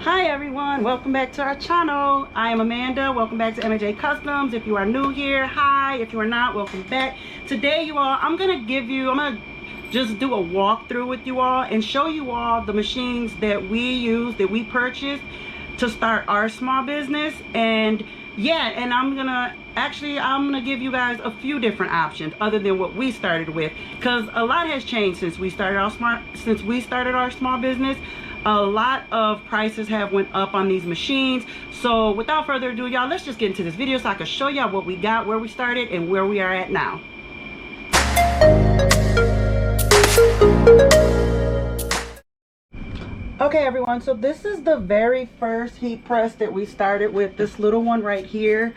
Hi everyone, welcome back to our channel. I am Amanda. Welcome back to M.A.J Customs. If you are new here, hi. If you are not, welcome back. Today, you all, I'm gonna just do a walkthrough with you all and show you all the machines that we use, that we purchased to start our small business. And yeah, and I'm gonna give you guys a few different options other than what we started with, because a lot has changed since we started our small business. A lot of prices have went up on these machines. So without further ado, y'all, let's just get into this video so I can show y'all what we got, where we started, and where we are at now. Okay everyone, so this is the very first heat press that we started with, this little one right here.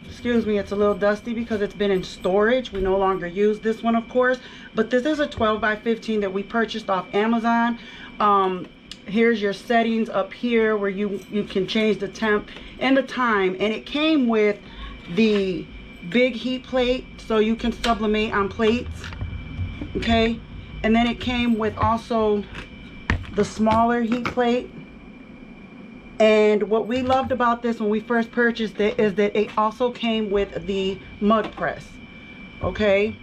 Excuse me, it's a little dusty because it's been in storage. We no longer use this one, of course, but this is a 12 by 15 that we purchased off Amazon. Here's your settings up here where you can change the temp and the time, and it came with the big heat plate so you can sublimate on plates, okay? And then it came with also the smaller heat plate. And what we loved about this when we first purchased it is that it also came with the mug press, okay?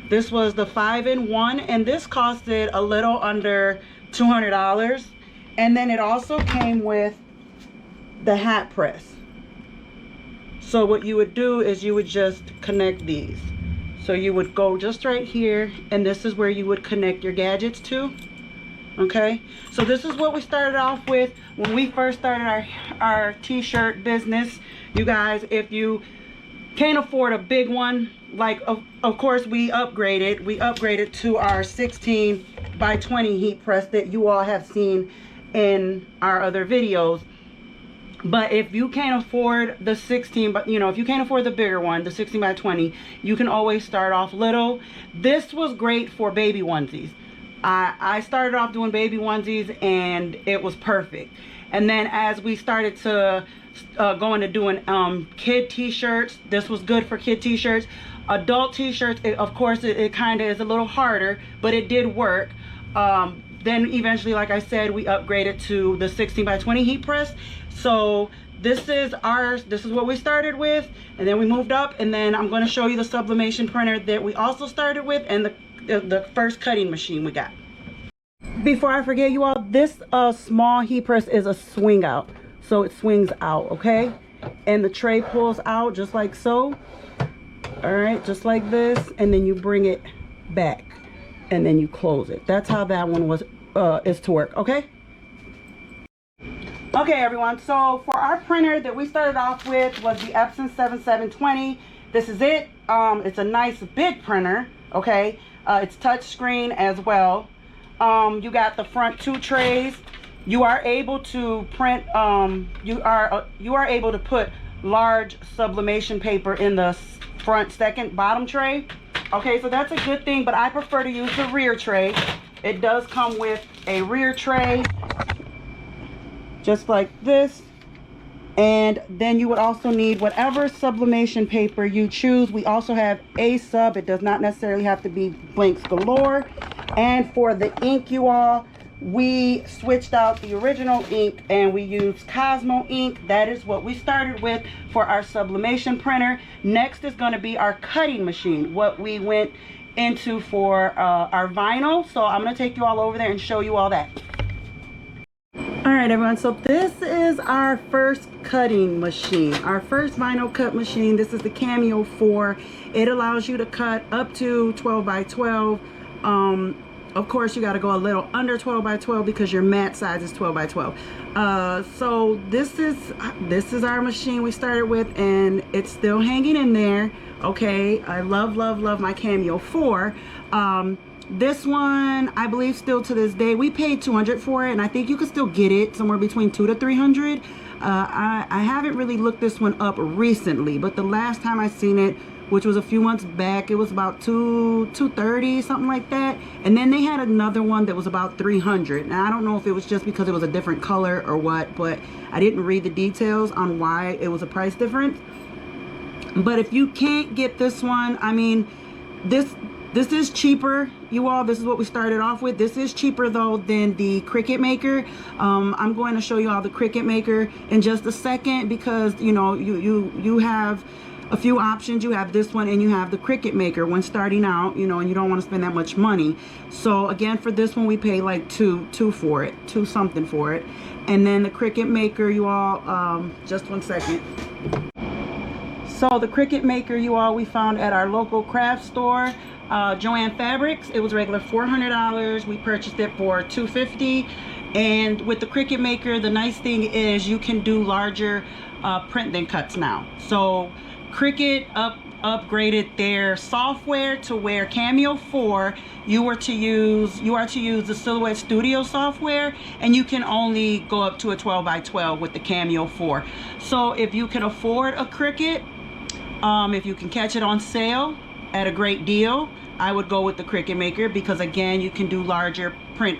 This was the 5-in-1, and this costed a little under $200. And then it also came with the hat press. So what you would do is you would just connect these. So you would go just right here, and this is where you would connect your gadgets to. Okay, so this is what we started off with when we first started our t-shirt business. You guys, if you can't afford a big one, like of course we upgraded to our 16 by 20 heat press that you all have seen in our other videos. But if you can't afford the 16, but you know, if you can't afford the bigger one, the 16 by 20, you can always start off little. This was great for baby onesies. I started off doing baby onesies and it was perfect. And then as we started to go into doing kid t-shirts, this was good for kid t-shirts. Adult t-shirts, of course, it kind of is a little harder, but it did work. Then eventually, like I said, we upgraded to the 16 by 20 heat press. So this is what we started with, and then we moved up, and then I'm going to show you the sublimation printer that we also started with, and the first cutting machine we got. Before I forget, you all, this small heat press is a swing out, so it swings out, okay? And the tray pulls out just like so. All right, just like this, and then you bring it back and then you close it. That's how that one is to work, okay? Okay everyone, so for our printer that we started off with was the Epson 7720. This is it. It's a nice big printer, okay? It's touch screen as well. You got the front two trays. You are able to print, you are able to put large sublimation paper in the front bottom tray. Okay, so that's a good thing, but I prefer to use the rear tray. It does come with a rear tray, just like this. And then you would also need whatever sublimation paper you choose. We also have a sub. It does not necessarily have to be blanks galore. And for the ink, you all, we switched out the original ink and we used Cosmo ink. That is what we started with for our sublimation printer. Next is going to be our cutting machine, what we went into for our vinyl. So I'm going to take you all over there and show you all that. All right everyone, so this is our first cutting machine, our first vinyl cut machine. This is the Cameo 4. It allows you to cut up to 12 by 12. Of course you got to go a little under 12 by 12 because your mat size is 12 by 12. So this is our machine we started with, and it's still hanging in there. Okay, I love my Cameo 4. This one, I believe still to this day, we paid $200 for it, and I think you could still get it somewhere between $200 to $300. I haven't really looked this one up recently, but the last time I seen it, which was a few months back, it was about $230, something like that. And then they had another one that was about $300. Now I don't know if it was just because it was a different color or what, but I didn't read the details on why it was a price difference. But if you can't get this one, I mean, this is cheaper, you all, this is what we started off with. This is cheaper though than the Cricut Maker. I'm going to show you all the Cricut Maker in just a second, because you know, you have a few options. You have this one and you have the Cricut Maker when starting out, you know, and you don't want to spend that much money. So again, for this one we pay like two something for it. And then the Cricut Maker, you all, just one second. So the Cricut Maker, you all, we found at our local craft store, Joann Fabrics. It was regular $400. We purchased it for $250. And with the Cricut Maker, the nice thing is you can do larger print than cuts now. So Cricut upgraded their software to where Cameo 4, you are to use the Silhouette Studio software, and you can only go up to a 12x12 with the Cameo 4. So if you can afford a Cricut, if you can catch it on sale at a great deal, I would go with the Cricut Maker, because again, you can do larger print,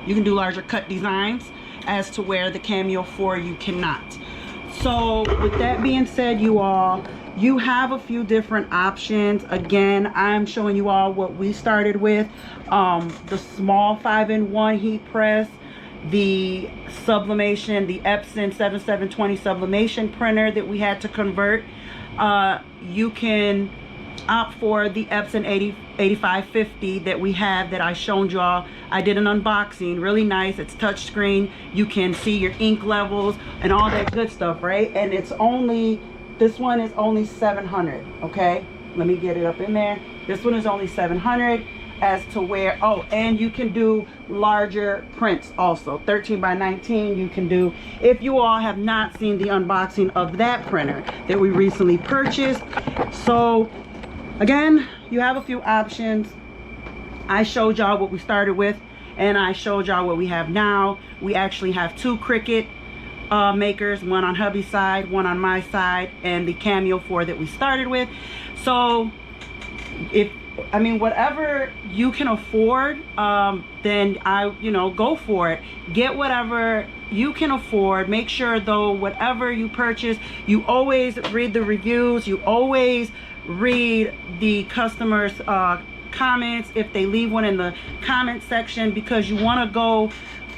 you can do larger cut designs, as to where the Cameo 4 you cannot. So with that being said, you all, you have a few different options. Again, I'm showing you all what we started with. The small 5-in-1 heat press, the sublimation, the Epson 7720 sublimation printer that we had to convert. You can opt for the Epson 8550 that we have, that I showed you all. I did an unboxing, really nice. It's touchscreen. You can see your ink levels and all that good stuff, right? And it's only, this one is only $700. Okay, let me get it up in there. This one is only $700, as to where, oh, and you can do larger prints also. 13x19 you can do. If you all have not seen the unboxing of that printer that we recently purchased. So again, you have a few options. I showed y'all what we started with, and I showed y'all what we have now. We actually have two Cricut makers, one on hubby's side, one on my side, and the Cameo 4 that we started with. So if, I mean, whatever you can afford, then go for it. Get whatever you can afford. Make sure though, whatever you purchase, you always read the reviews. You always read the customers' comments, if they leave one in the comment section, because you want to go,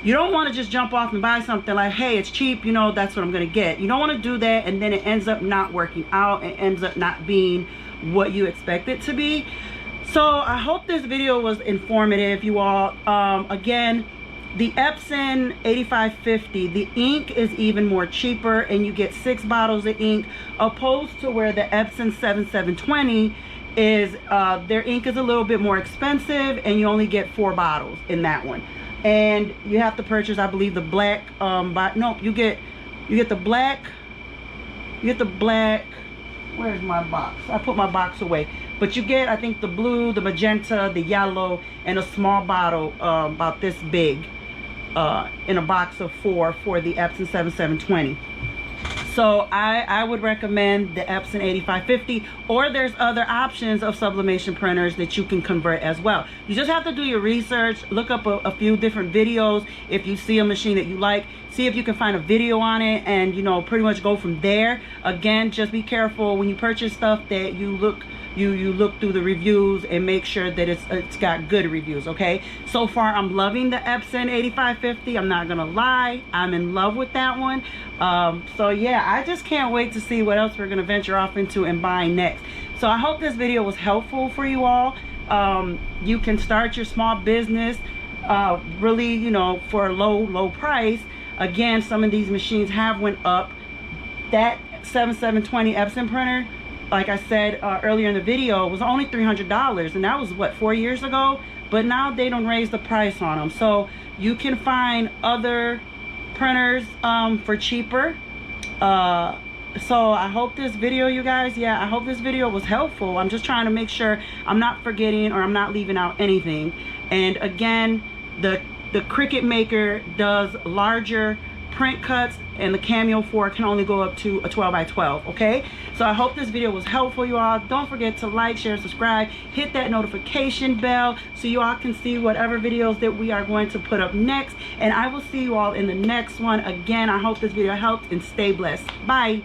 you don't want to just jump off and buy something like, hey, it's cheap, you know, that's what I'm going to get. You don't want to do that, and then it ends up not working out. It ends up not being what you expect it to be. So I hope this video was informative, you all. Again, the Epson 8550, the ink is even more cheaper, and you get 6 bottles of ink, opposed to where the Epson 7720 is, their ink is a little bit more expensive, and you only get 4 bottles in that one. And you have to purchase, I believe, the black, you get the black, where's my box? I put my box away. But you get, I think, the blue, the magenta, the yellow, and a small bottle about this big in a box of 4 for the Epson 7720. So I would recommend the Epson 8550, or there's other options of sublimation printers that you can convert as well. You just have to do your research, look up a few different videos. If you see a machine that you like, see if you can find a video on it, and you know, pretty much go from there. Again, just be careful when you purchase stuff that you look through the reviews and make sure that it's got good reviews. Okay, so far I'm loving the Epson 8550. I'm not gonna lie, I'm in love with that one. So yeah, I just can't wait to see what else we're gonna venture off into and buy next. So I hope this video was helpful for you all. You can start your small business really, you know, for a low price. Again, some of these machines have went up. That 7720 Epson printer, like I said earlier in the video, was only $300, and that was what, 4 years ago. But now they don't raise the price on them, so you can find other printers for cheaper. So I hope this video, you guys, I hope this video was helpful. I'm just trying to make sure I'm not forgetting or I'm not leaving out anything. And again, the Cricut Maker does larger print cuts, and the Cameo 4 can only go up to a 12x12. Okay, so I hope this video was helpful, you all. Don't forget to like, share, subscribe, hit that notification bell so you all can see whatever videos that we are going to put up next, and I will see you all in the next one. Again, I hope this video helped, and stay blessed. Bye.